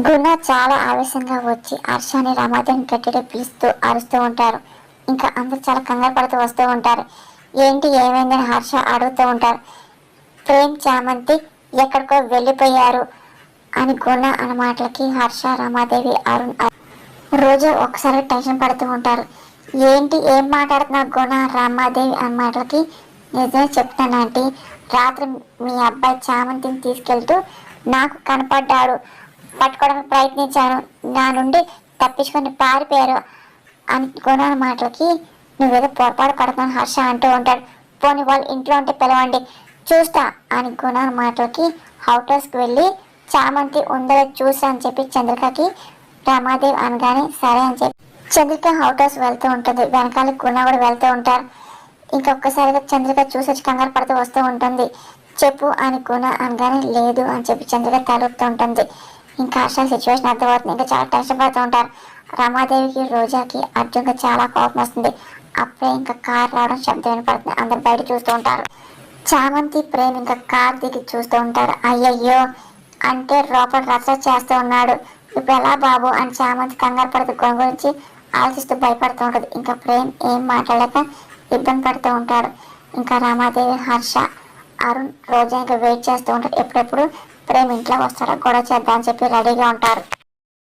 గుణ చాలా ఆవేశంగా వచ్చి హర్షని రమాదేవిని గట్టిగా పిలుస్తూ అరుస్తూ ఉంటారు. ఇంకా అందరు చాలా కంగారు పడుతూ వస్తూ ఉంటారు. ఏంటి ఏమైందని హర్ష అడుగుతూ ఉంటారు. ప్రేమ్ చామంతి ఎక్కడికో వెళ్ళిపోయారు అని గుణ అన్న మాటలకి హర్ష, రమాదేవి, అరుణ్, రోజా ఒకసారి టెన్షన్ పడుతూ ఉంటారు. ఏంటి ఏం మాట్లాడుతున్నారు గుణ, రమాదేవి అన్న మాటలకి నిజమే చెప్తానంటే రాత్రి మీ అబ్బాయి చామంతిని తీసుకెళ్తూ నాకు కనపడ్డాడు. పట్టుకోవడానికి ప్రయత్నించాను. నా నుండి తప్పించుకొని పారిపోయారు అని గుణ మాటలకి నువ్వేదో పొరపాటు పడుతున్నాను హర్ష అంటూ ఉంటాడు. పోనీ వాళ్ళు ఇంట్లో ఉంటే పిలవండి చూస్తా అని గుణ మాటలకి హౌటర్స్కి వెళ్ళి చామంతి ఉందో చూసా అని చెప్పి చంద్రికకి రమాదేవి అనగానే సరే అని చెప్పి చంద్రిక హౌటర్స్ వెళ్తూ ఉంటుంది. వెనకాల గుణ కూడా వెళ్తూ ఉంటారు. ఇంకొకసారిగా చంద్రిక చూసి వచ్చి కంగారు పడుతూ వస్తూ ఉంటుంది. చెప్పు అని గుణ అనగానే లేదు అని చెప్పి చంద్రిక తలుపుతూ ఉంటుంది. ఇంకా హర్ష సిచ్యువేషన్ అర్థమవుతుంది. ఇంకా చాలా టెన్షన్ పడుతూ ఉంటారు. రమాదేవికి, రోజాకి, అర్జున్కి చాలా కోపం వస్తుంది. అప్పుడే ఇంకా కార్ రావడం శబ్దం వినపడుతుంది. అందరు బయట చూస్తూ ఉంటారు. చామంతి, ప్రేమ్ ఇంకా కార్ దిగి చూస్తూ ఉంటారు. అయ్యయ్యో అంటే లోపల రచ్చ చేస్తూ ఉన్నాడు. ఇప్పుడు ఎలా బాబు అని చామంతి కంగారు పడుతూ గురించి ఆలోచిస్తూ భయపడుతూ ఉంటుంది. ఇంకా ప్రేమ్ ఏం మాట్లాడలేక ఇబ్బంది పడుతూ ఉంటాడు. ఇంకా రమాదేవి, హర్ష, అరుణ్, రోజా ఇంకా వెయిట్ చేస్తూ ఉంటారు. ఎప్పుడెప్పుడు ప్రేమ్ ఇంట్లో వస్తారో గొడవ చేద్దామని చెప్పి రెడీగా ఉంటారు.